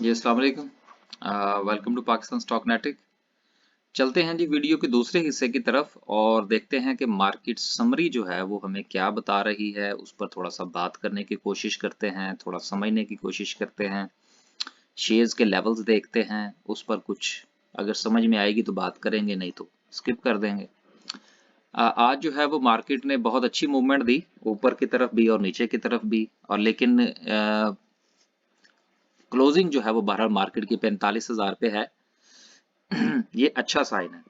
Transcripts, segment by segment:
जी अस्सलाम वालेकुम। Welcome to Pakistan stock नेटिक। चलते हैं जी वीडियो के दूसरे हिस्से की तरफ और देखते हैं कि मार्केट समरी जो है वो हमें क्या बता रही है। उस पर थोड़ा सा बात करने की कोशिश करते हैं, थोड़ा समझने की कोशिश करते हैं, शेयर्स के लेवल्स देखते हैं। उस पर कुछ अगर समझ में आएगी तो बात करेंगे, नहीं तो स्किप कर देंगे। आज जो है वो मार्केट ने बहुत अच्छी मूवमेंट दी, ऊपर की तरफ भी और नीचे की तरफ भी। और लेकिन क्लोजिंग जो है वो बहरहाल मार्केट की 45,000 पे है। ये अच्छा साइन है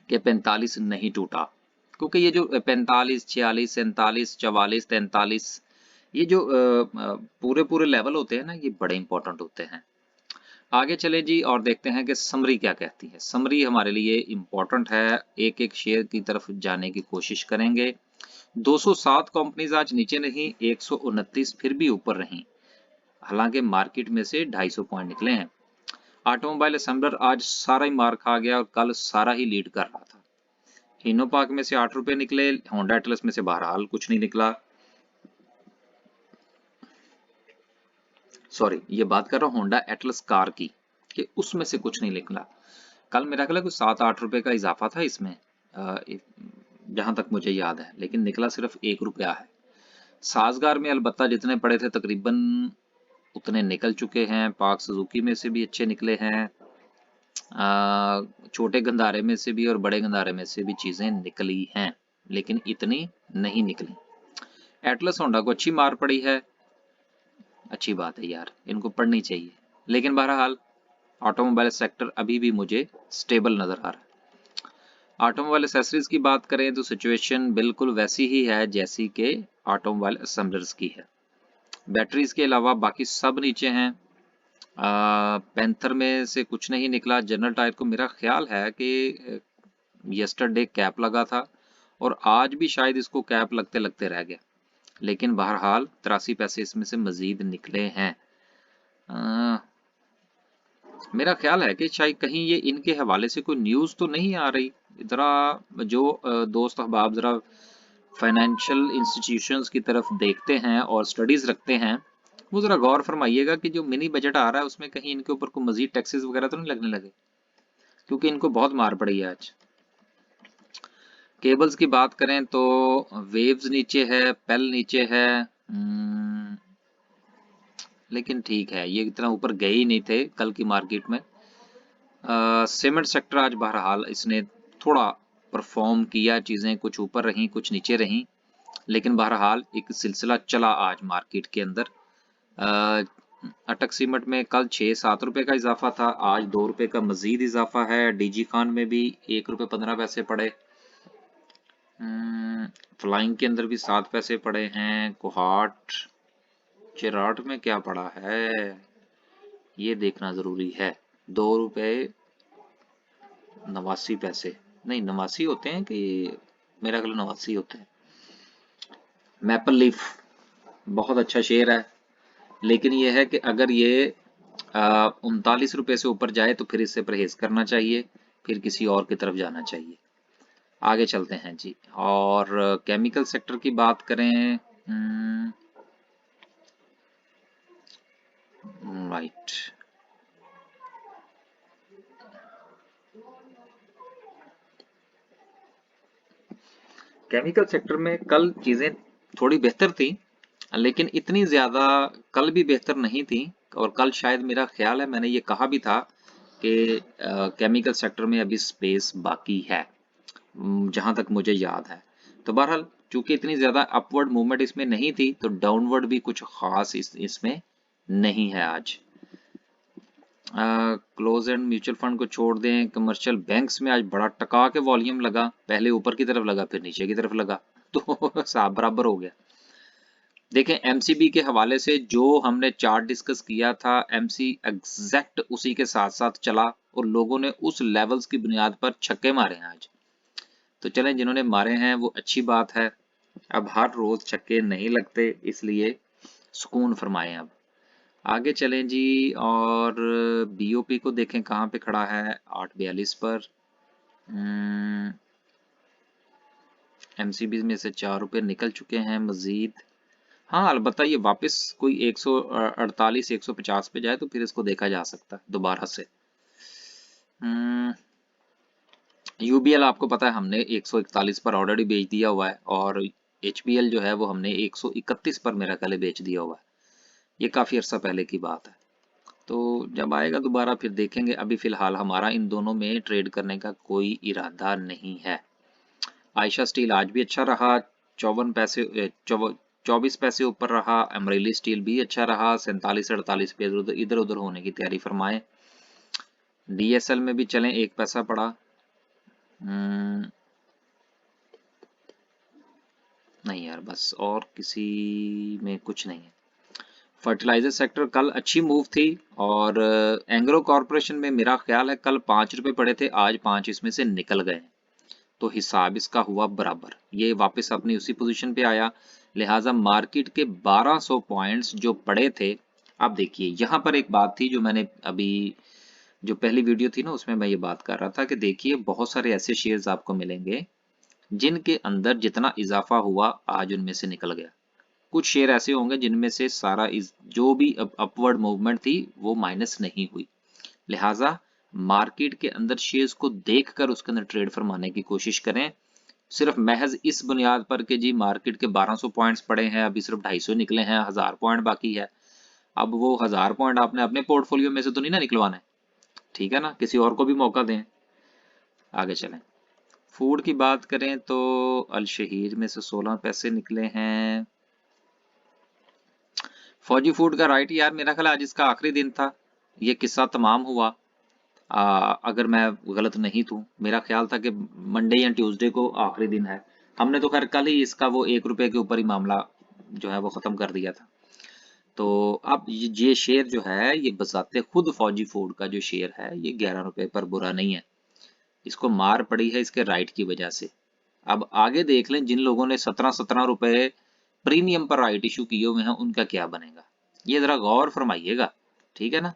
कि 45 नहीं टूटा, क्योंकि ये जो 45, 46, 47, 44, 43, ये जो पूरे पूरे लेवल होते हैं ना, ये बड़े इंपॉर्टेंट होते हैं। आगे चले जी और देखते हैं कि समरी क्या कहती है। समरी हमारे लिए इंपॉर्टेंट है, एक एक शेयर की तरफ जाने की कोशिश करेंगे। 207 कंपनीज आज नीचे नहीं, 129 फिर भी ऊपर रही, हालांकि मार्केट में से 250 पॉइंट निकले हैं। ऑटोमोबाइल असेंबलर आज सारा ही मार खा गया और कल सारा ही लीड कर रहा था। इनोपाक में से 8 रुपए निकले, होंडा एटलस में से बहरहाल कुछ नहीं निकला। सॉरी, ये बात कर रहा हूँ होंडा एटलस कार की, कि उसमें से कुछ नहीं निकला। कल मेरा ख्याल है कुछ 7-8 रुपए का इजाफा था इसमें, जहां तक मुझे याद है, लेकिन निकला सिर्फ 1 रुपया है। साजगार में अलबत्ता जितने पड़े थे तकरीबन उतने निकल चुके हैं। पाक सुजुकी में से भी अच्छे निकले हैं, छोटे गंधारे में से भी और बड़े गंधारे में से भी चीजें निकली हैं, लेकिन इतनी नहीं निकली। एटलस होंडा को अच्छी मार पड़ी है, अच्छी बात है यार, इनको पढ़नी चाहिए। लेकिन बहरहाल ऑटोमोबाइल सेक्टर अभी भी मुझे स्टेबल नजर आ रहा है। ऑटोमोबाइल एसेसरीज की बात करें तो सिचुएशन बिल्कुल वैसी ही है जैसी कि ऑटोमोबाइल असेंबलर्स की है। बैटरीज के अलावा बाकी सब नीचे हैं। पैंथर में से कुछ नहीं निकला। जनरल टायर को मेरा ख्याल है कि यस्टरडे कैप लगा था और आज भी शायद इसको कैप लगते लगते रह गया, लेकिन बहरहाल 83 पैसे इसमें से मजीद निकले हैं। मेरा ख्याल है कि शायद कहीं ये इनके हवाले से कोई न्यूज़ तो नहीं आ रही। जरा जो दोस्त अहबाब जरा फाइनेंशियल इंस्टीट्यूशंस की तरफ देखते हैं और स्टडीज रखते हैं, वो जरा गौर फरमाइएगा कि जो मिनी बजट आ रहा है उसमें कहीं इनके ऊपर कोई मजीद टैक्सेस वगैरह तो नहीं लगने लगे, क्योंकि इनको बहुत मार पड़ी है आज। केबल्स की बात करें तो वेव्स नीचे है, पेल नीचे है, लेकिन ठीक है, ये इतना ऊपर गए ही नहीं थे कल की मार्केट में। सीमेंट सेक्टर आज बहरहाल इसने थोड़ा परफॉर्म किया, चीज़ें कुछ ऊपर रहीं कुछ नीचे रहीं, लेकिन बहरहाल एक सिलसिला चला आज मार्केट के अंदर। अटक सीमेंट में कल 6-7 रुपए का इजाफा था, आज 2 रुपए का मजीद इजाफा है। डीजी खान में भी 1 रुपए 15 पैसे पड़े। फ्लाइंग के अंदर भी 7 पैसे पड़े हैं। कोहाट चिराट में क्या पड़ा है ये देखना जरूरी है। 2 रुपए 89 पैसे, नहीं 89 होते हैं कि मेरा ख्याल 89 होते हैं। मैपल लीफ बहुत अच्छा शेयर है, लेकिन यह है कि अगर ये 39 रुपए से ऊपर जाए तो फिर इससे परहेज करना चाहिए, फिर किसी और की तरफ जाना चाहिए। आगे चलते हैं जी और केमिकल सेक्टर की बात करें। राइट, केमिकल सेक्टर में कल चीजें थोड़ी बेहतर थी, लेकिन इतनी ज्यादा कल भी बेहतर नहीं थी। और कल शायद मेरा ख्याल है मैंने ये कहा भी था कि केमिकल सेक्टर में अभी स्पेस बाकी है, जहां तक मुझे याद है। तो बहरहाल चूंकि इतनी ज्यादा अपवर्ड मूवमेंट इसमें नहीं थी, तो डाउनवर्ड भी कुछ खास इसमें नहीं है आज। क्लोज एंड म्यूचुअल फंड को छोड़ दें, कमर्शियल बैंक्स में आज बड़ा टका के वॉल्यूम लगा, पहले ऊपर की तरफ लगा फिर नीचे की तरफ लगा, तो साफ बराबर हो गया। देखें एमसीबी के हवाले से जो हमने चार्ट डिस्कस किया था, एमसी एग्जैक्ट उसी के साथ साथ चला और लोगों ने उस लेवल्स की बुनियाद पर छक्के मारे हैं आज। तो चलें, जिन्होंने मारे हैं वो अच्छी बात है। अब हर रोज छक्के नहीं लगते, इसलिए सुकून फरमाएं। अब आगे चलें जी और बीओपी को देखें कहाँ पे खड़ा है, 842 पर। एमसीबी में से 4 रुपए निकल चुके हैं मजीद। हाँ अलबत्ता ये वापस कोई 148 150 पे जाए तो फिर इसको देखा जा सकता है दोबारा से। यूबीएल आपको पता है हमने 141 पर ऑलरेडी बेच दिया हुआ है, और एचबीएल जो है वो हमने 131 पर मेरा ख्याल है बेच दिया हुआ है। ये काफी अर्सा पहले की बात है। तो जब आएगा दोबारा फिर देखेंगे। अभी फिलहाल हमारा इन दोनों में ट्रेड करने का कोई इरादा नहीं है। आयशा स्टील आज भी अच्छा रहा, 24 पैसे ऊपर रहा। अमरेली स्टील भी अच्छा रहा, 47 48 पे इधर उधर होने की तैयारी फरमाए। डीएसएल में भी चलें, 1 पैसा पड़ा। नहीं यार बस, और किसी में कुछ नहीं है। फर्टिलाइजर सेक्टर कल अच्छी मूव थी, और एंग्रो कॉरपोरेशन में मेरा ख्याल है कल 5 रुपए पड़े थे, आज 5 इसमें से निकल गए, तो हिसाब इसका हुआ बराबर, ये वापस अपनी उसी पोजीशन पे आया। लिहाजा मार्केट के 1200 पॉइंट्स जो पड़े थे, आप देखिए यहाँ पर एक बात थी जो मैंने अभी जो पहली वीडियो थी ना उसमें मैं ये बात कर रहा था कि देखिए बहुत सारे ऐसे शेयर्स आपको मिलेंगे जिनके अंदर जितना इजाफा हुआ आज उनमें से निकल गया। कुछ शेयर ऐसे होंगे जिनमें से सारा जो भी अपवर्ड मूवमेंट थी वो माइनस नहीं हुई। लिहाजा मार्केट के अंदर शेयर्स को देखकर उसके अंदर ट्रेड फरमाने की कोशिश करें। सिर्फ महज इस बुनियाद पर कि जी मार्केट के 1200 पॉइंट्स पड़े हैं, अभी सिर्फ 250 निकले हैं, 1000 पॉइंट बाकी है, अब वो 1000 पॉइंट आपने अपने पोर्टफोलियो में से तो नहीं ना निकलवाना है, ठीक है ना, किसी और को भी मौका दें। आगे चलें। फूड की बात करें तो अल शहीर में से 16 पैसे निकले हैं। फौजी फूड का राइट यार, मेरा ख्याल आज इसका आखिरी दिन था, ये किस्सा तमाम हुआ। अगर मैं गलत नहीं हूँ, मेरा ख्याल था कि मंडे या ट्यूसडे को आखिरी दिन है। हमने तो खैर कल ही इसका वो 1 रुपए के ऊपर ही मामला जो है वो खत्म कर दिया था। तो अब ये शेयर जो है ये बजाते खुद फौजी फूड का जो शेयर है ये 11 रुपए पर बुरा नहीं है, इसको मार पड़ी है इसके राइट की वजह से। अब आगे देख लें जिन लोगों ने 17-17 रुपए प्रीमियम पर राइट इशू किए हुए हैं उनका क्या बनेगा, ये जरा गौर फरमाइएगा, ठीक है ना।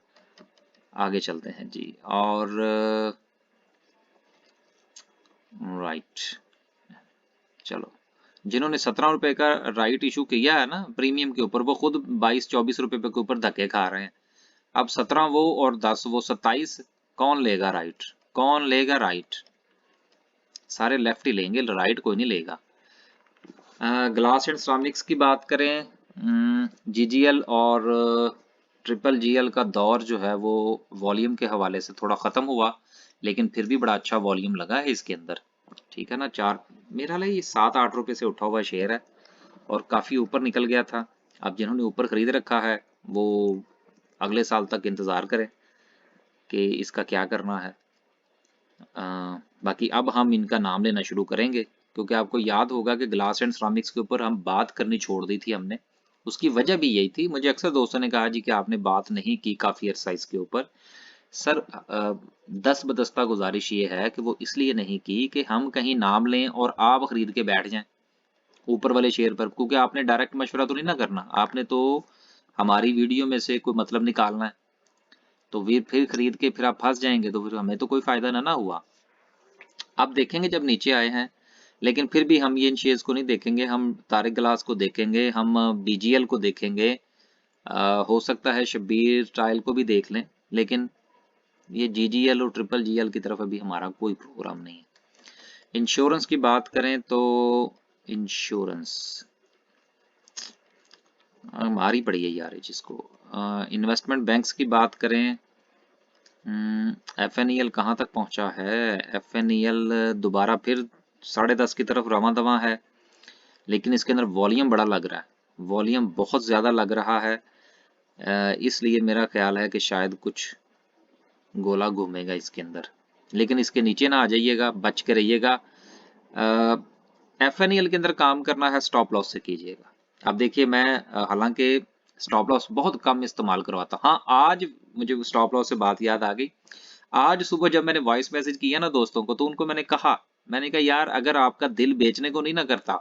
आगे चलते हैं जी। और राइट, चलो, जिन्होंने 17 रुपए का राइट इशू किया है ना प्रीमियम के ऊपर, वो खुद 22-24 रुपए के ऊपर धक्के खा रहे हैं। अब 17 वो और 10 वो 27, कौन लेगा राइट, कौन लेगा राइट, सारे लेफ्ट ही लेंगे, राइट कोई नहीं लेगा। ग्लास एंड सिरामिक्स की बात करें, जीजीएल और ट्रिपल जीएल का दौर जो है वो वॉल्यूम के हवाले से थोड़ा ख़त्म हुआ, लेकिन फिर भी बड़ा अच्छा वॉल्यूम लगा है इसके अंदर, ठीक है ना। चार मेरा लिए 7-8 रुपए से उठा हुआ शेयर है और काफ़ी ऊपर निकल गया था। अब जिन्होंने ऊपर खरीद रखा है वो अगले साल तक इंतज़ार करें कि इसका क्या करना है। बाकी अब हम इनका नाम लेना शुरू करेंगे, क्योंकि आपको याद होगा कि ग्लास एंड सिरामिक्स के ऊपर हम बात करनी छोड़ दी थी हमने। उसकी वजह भी यही थी, मुझे अक्सर दोस्तों ने कहा जी कि आपने बात नहीं की काफ़ी अरसा इसके ऊपर। सर दस बदस्ता गुजारिश ये है कि वो इसलिए नहीं की कि हम कहीं नाम लें और आप खरीद के बैठ जाएं ऊपर वाले शेयर पर, क्योंकि आपने डायरेक्ट मशवरा तो नहीं ना करना, आपने तो हमारी वीडियो में से कोई मतलब निकालना है, तो फिर खरीद के फिर आप फंस जाएंगे, तो फिर हमें तो कोई फायदा ना हुआ। अब देखेंगे जब नीचे आए हैं, लेकिन फिर भी हम ये इन शेयर्स को नहीं देखेंगे, हम तारिक ग्लास को देखेंगे, हम बीजीएल को देखेंगे, हो सकता है शब्बीर टाइल को भी देख लें, लेकिन ये जीजीएल और ट्रिपल जीएल की तरफ अभी हमारा कोई प्रोग्राम नहीं है। इंश्योरेंस की बात करें तो इंश्योरेंस मारी पड़ी है यार जिसको। इन्वेस्टमेंट बैंक्स की बात करें, एफएनईएल कहाँ तक पहुंचा है, एफएनईएल दोबारा फिर 10.5 की तरफ रवां दवा है, लेकिन इसके अंदर वॉल्यूम बड़ा लग रहा है, वॉल्यूम बहुत ज़्यादा लग रहा है, इसलिए मेरा ख्याल है कि शायद कुछ गोला घूमेगा इसके अंदर, लेकिन इसके नीचे ना आ जाइएगा, बच के रहिएगा। एफएनईएल के अंदर काम करना है स्टॉप लॉस से कीजिएगा। अब देखिए मैं हालांकि स्टॉप लॉस बहुत कम इस्तेमाल करवाता, हाँ आज मुझे स्टॉप लॉस से बात याद आ गई। आज सुबह जब मैंने वॉइस मैसेज किया ना दोस्तों को, तो उनको मैंने कहा यार अगर आपका दिल बेचने को नहीं ना करता,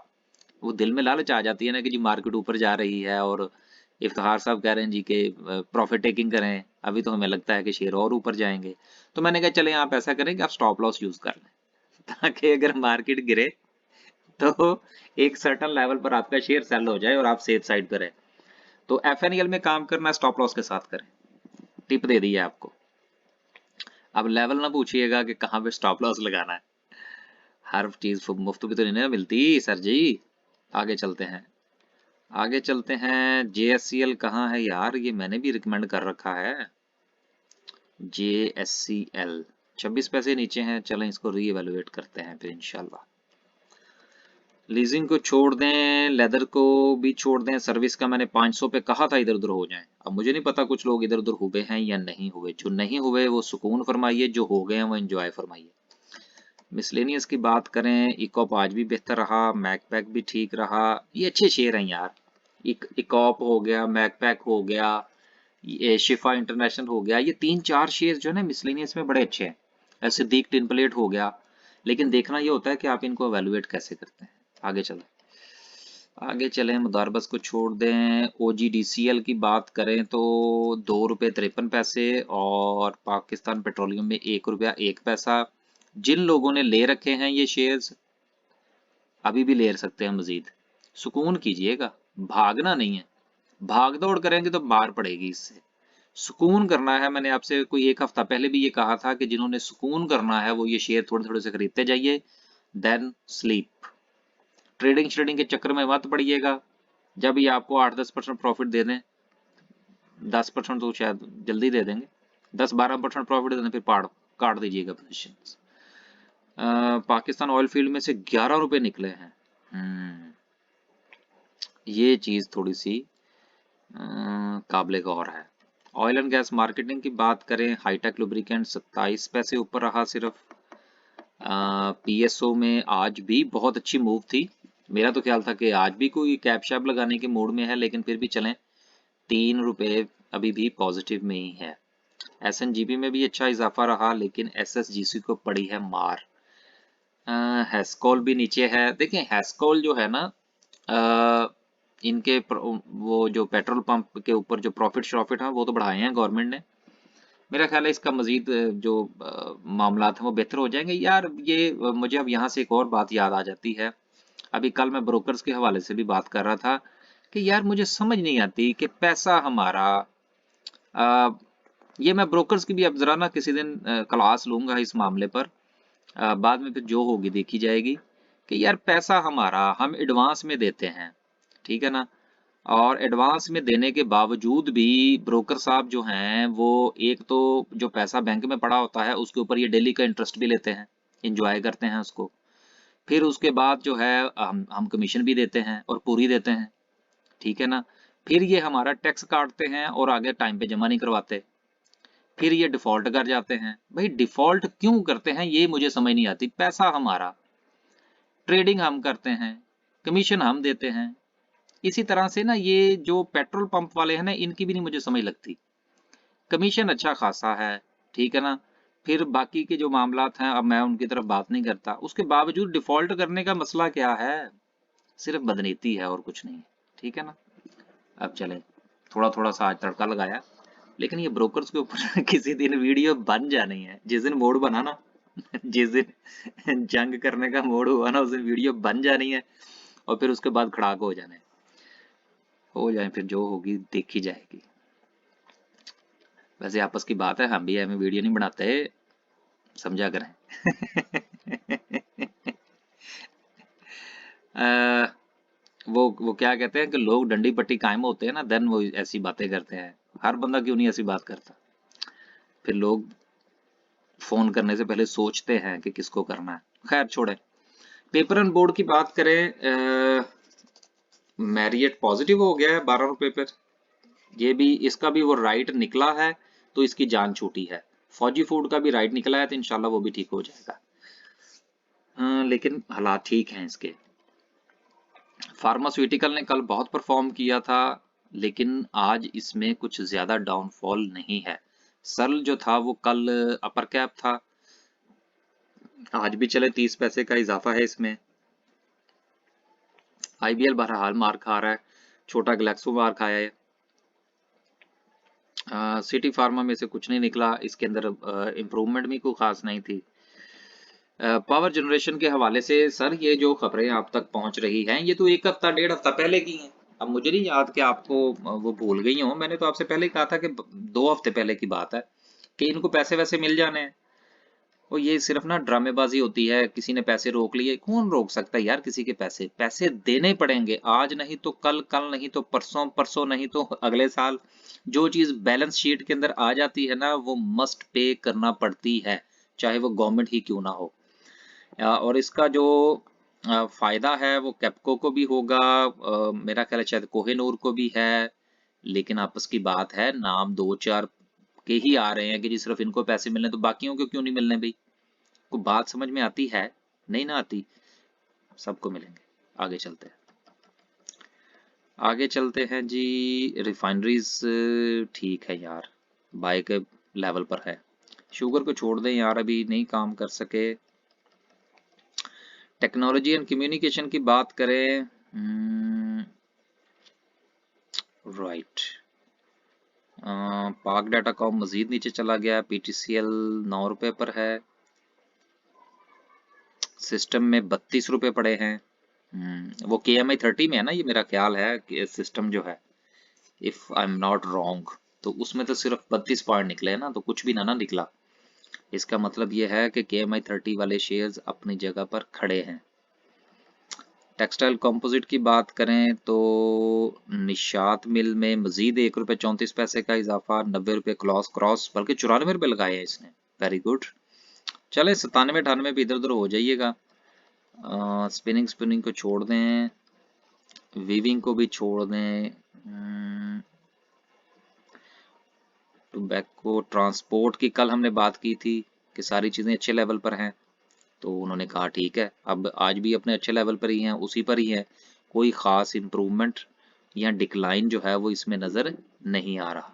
वो दिल में लालच आ जाती है ना कि जी मार्केट ऊपर जा रही है और इफ्तिखार साहब कह रहे हैं जी के प्रॉफिट टेकिंग करें, अभी तो हमें लगता है कि शेयर और ऊपर जाएंगे, तो मैंने कहा चले आप ऐसा करें कि आप स्टॉप लॉस यूज कर लें ताकि अगर मार्केट गिरे तो एक सर्टन लेवल पर आपका शेयर सेल हो जाए और आप सेफ साइड पर है। तो एफएनएल में काम करना स्टॉप लॉस के साथ करें। टिप दे दी है आपको। अब लेवल ना पूछिएगा कि कहाँ पे स्टॉप लॉस लगाना है, हर चीज मुफ्त भी तो नहीं ना मिलती सर जी। आगे चलते हैं, आगे चलते हैं। JSCL कहाँ है यार, ये मैंने भी रिकमेंड कर रखा है। JSCL 26 पैसे नीचे हैं, चलें इसको रीएवैल्यूएट करते हैं फिर इंशाल्लाह। लीजिंग को छोड़ दें, लेदर को भी छोड़ दें, सर्विस का मैंने 500 पे कहा था इधर उधर हो जाएं। अब मुझे नहीं पता कुछ लोग इधर उधर हुए हैं या नहीं हुए। जो नहीं हुए वो सुकून फरमाइए, जो हो गए हैं वो एंजॉय फरमाइए। मिसलेनियस की बात करें, इकॉप आज भी बेहतर रहा, मैकपैक भी ठीक रहा। ये अच्छे शेयर हैं यार। इकॉप हो गया, मैकपैक हो गया, ये शिफा इंटरनेशनल हो गया, ये 3-4 शेयर जो है ना मिसलेनियस में बड़े अच्छे हैं। ऐसे सिद्दीक टिन प्लेट हो गया। लेकिन देखना ये होता है कि आप इनको एवेलुएट कैसे करते हैं। आगे चलें, आगे चलें, मुदारबस को छोड़ दें। OGDCL की बात करें तो ₹2.53 और पाकिस्तान पेट्रोलियम में ₹1.01। जिन लोगों ने ले रखे हैं ये शेयर्स अभी भी ले सकते हैं मजीद। सुकून कीजिएगा, भागना नहीं है। भाग दौड़ करेंगे तो मार पड़ेगी इससे। सुकून करना है। मैंने आपसे कोई एक हफ्ता पहले भी ये कहा था कि जिन्होंने सुकून करना है वो ये शेयर थोड़े थोड़े से खरीदते जाइए, देन स्लीप। ट्रेडिंग श्रेडिंग के चक्कर में मत पड़िएगा। जब ये आपको 8-10% प्रॉफिट दे दें, 10% तो शायद जल्दी दे देंगे, 10-12% प्रॉफिट दे दें, फिर पाड़ काट दीजिएगा पोजिशन। पाकिस्तान ऑयल फील्ड में से ₹11 निकले हैं। ये चीज थोड़ी सी काबिले गौर है। ऑयल एंड गैस मार्केटिंग की बात करें, हाईटेक लुब्रिकेंट 27 पैसे ऊपर रहा सिर्फ। PSO में आज भी बहुत अच्छी मूव थी। मेरा तो ख्याल था कि आज भी कोई कैप शैप लगाने के मूड में है, लेकिन फिर भी चलें, ₹3 अभी भी पॉजिटिव में ही है। SNGP में भी अच्छा इजाफा रहा, लेकिन SSGC को पड़ी है मार। हैस्कॉल भी नीचे है। देखें हैस्कॉल जो है ना, इनके वो जो पेट्रोल पंप के ऊपर जो प्रॉफिट है वो तो बढ़ाए हैं गवर्नमेंट ने। मेरा ख्याल है इसका मजीद जो मामला हैं वो बेहतर हो जाएंगे यार। ये मुझे अब यहाँ से एक और बात याद आ जाती है। अभी कल मैं ब्रोकर्स के हवाले से भी बात कर रहा था कि यार मुझे समझ नहीं आती कि पैसा हमारा, ये मैं ब्रोकर्स की भी अब जरा ना किसी दिन क्लास लूंगा इस मामले पर। बाद में फिर जो होगी देखी जाएगी कि यार पैसा हमारा हम एडवांस में देते हैं, ठीक है ना। और एडवांस में देने के बावजूद भी ब्रोकर साहब जो हैं वो एक तो जो पैसा बैंक में पड़ा होता है उसके ऊपर ये डेली का इंटरेस्ट भी लेते हैं, इंजॉय करते हैं उसको। फिर उसके बाद जो है हम कमीशन भी देते हैं और पूरी देते हैं, ठीक है ना। फिर ये हमारा टैक्स काटते हैं और आगे टाइम पे जमा नहीं करवाते। फिर ये डिफॉल्ट कर जाते हैं। भाई डिफॉल्ट क्यों करते हैं ये मुझे समझ नहीं आती। पैसा हमारा, ट्रेडिंग हम करते हैं, कमीशन हम देते हैं। इसी तरह से ना ये जो पेट्रोल पंप वाले हैं ना, इनकी भी नहीं मुझे समझ लगती। कमीशन अच्छा खासा है, ठीक है ना। फिर बाकी के जो मामलात हैं अब मैं उनकी तरफ बात नहीं करता, उसके बावजूद डिफॉल्ट करने का मसला क्या है? सिर्फ बदनीति है और कुछ नहीं, ठीक है ना। अब चले, थोड़ा थोड़ा सा आज तड़का लगाया, लेकिन ये ब्रोकर्स के ऊपर किसी दिन वीडियो बन जानी है। जिस दिन मूड बना ना, जिस दिन जंग करने का मूड हुआ ना, उस दिन वीडियो बन जानी है और फिर उसके बाद खड़ाक हो जाने, हो जाए फिर जो होगी देखी जाएगी। वैसे आपस की बात है, हम भी हमें वीडियो नहीं बनाते, समझा करें। वो क्या कहते हैं कि लोग डंडी पट्टी कायम होते हैं ना, देन वो ऐसी बातें करते हैं। हर बंदा क्यों नहीं ऐसी बात करता। फिर लोग फोन करने से पहले सोचते हैं कि किसको करना है। खैर छोड़े। पेपर एंड बोर्ड की बात करें, मैरियट पॉजिटिव हो गया है ₹12 पर। ये भी, इसका भी वो राइट निकला है तो इसकी जान छूटी है। फौजी फूड का भी राइट निकला है तो इंशाल्लाह वो भी ठीक हो जाएगा। लेकिन हालात ठीक हैं इसके। फार्मास्यूटिकल ने कल बहुत परफॉर्म किया था, लेकिन आज इसमें कुछ ज्यादा डाउनफॉल नहीं है। सर्ल जो था वो कल अपर कैप था, आज भी चले 30 पैसे का इजाफा है इसमें। IBL बहरहाल मार खा रहा है, छोटा ग्लैक्सो मार खाया है। सिटी फार्मा में से कुछ नहीं निकला, इसके अंदर इम्प्रूवमेंट भी कोई खास नहीं थी। पावर जनरेशन के हवाले से सर ये जो खबरें आप तक पहुंच रही हैं ये तो एक हफ्ता डेढ़ हफ्ता पहले की हैं। अब मुझे नहीं याद कि आपको वो भूल गई हो, मैंने तो आपसे पहले ही कहा था कि 2 हफ्ते पहले की बात है कि इनको पैसे वैसे मिल जाने हैं। और ये सिर्फ ना ड्रामेबाजी होती है, किसी ने पैसे रोक लिए, कौन रोक सकता है यार किसी के पैसे? पैसे देने पड़ेंगे, आज नहीं तो कल, कल नहीं तो परसों, परसों नहीं तो अगले साल। जो चीज बैलेंस शीट के अंदर आ जाती है ना वो मस्ट पे करना पड़ती है, चाहे वो गवर्नमेंट ही क्यों ना हो। और इसका जो फायदा है वो कैप्को को भी होगा, मेरा ख्याल है शायद कोहिनूर को भी है। लेकिन आपस की बात है, नाम दो चार के ही आ रहे हैं कि जी सिर्फ इनको पैसे मिलने, तो बाकियों को क्यों नहीं मिलने भाई? को बात समझ में आती है? नहीं ना आती? सबको मिलेंगे। आगे चलते हैं, आगे चलते हैं जी। रिफाइनरीज ठीक है यार, बाय के लेवल पर है। शुगर को छोड़ दें यार, अभी नहीं काम कर सके। टेक्नोलॉजी एंड कम्युनिकेशन की बात करें, राइट, पाक डाटा कॉम मजीद नीचे चला गया, पीटीसीएल 9 रुपए पर है, सिस्टम में 32 रुपए पड़े हैं। वो के एम आई 30 में है ना, ये मेरा ख्याल है कि सिस्टम जो है, if I am not wrong, तो उसमें तो सिर्फ 32 पॉइंट निकले हैं ना, तो कुछ भी ना निकला। इसका मतलब ये है कि के एम आई 30 वाले शेयर्स अपनी जगह पर खड़े हैं। टेक्सटाइल कंपोजिट की बात करें तो निशात मिल में मजीद 1 रुपये 34 पैसे का इजाफा, 90 रुपये क्रॉस क्रॉस, बल्कि 94 रुपये लगाए हैं इसने। Very good. चले 97 98 भी इधर उधर हो जाइएगा। स्पिनिंग स्पिनिंग को छोड़ दें, वीविंग को भी छोड़ दें, टोबैको ट्रांसपोर्ट की कल हमने बात की थी कि सारी चीज़ें अच्छे लेवल पर हैं, तो उन्होंने कहा ठीक है, अब आज भी अपने अच्छे लेवल पर ही हैं, उसी पर ही है, कोई ख़ास इम्प्रूवमेंट या डिक्लाइन जो है वो इसमें नज़र नहीं आ रहा।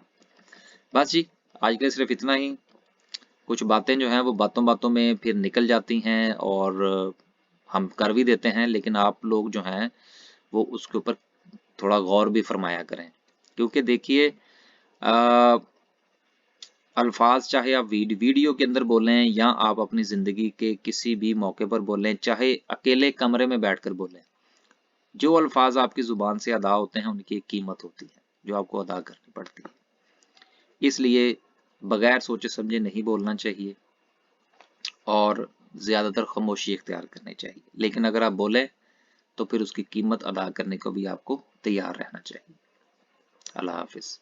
बस जी, आज के लिए सिर्फ इतना ही। कुछ बातें जो हैं वो बातों बातों में फिर निकल जाती हैं और हम कर भी देते हैं, लेकिन आप लोग जो हैं वो उसके ऊपर थोड़ा गौर भी फरमाया करें। क्योंकि देखिए, अल्फाज चाहे आप वीडियो के अंदर बोलें या आप अपनी ज़िंदगी के किसी भी मौके पर बोलें, चाहे अकेले कमरे में बैठकर बोलें, जो अल्फाज आपकी ज़ुबान से अदा होते हैं उनकी एक कीमत होती है जो आपको अदा करनी पड़ती है। इसलिए बगैर सोचे समझे नहीं बोलना चाहिए और ज़्यादातर खामोशी इख्तियार करनी चाहिए। लेकिन अगर आप बोलें तो फिर उसकी कीमत अदा करने को भी आपको तैयार रहना चाहिए। अल्लाह हाफिज़।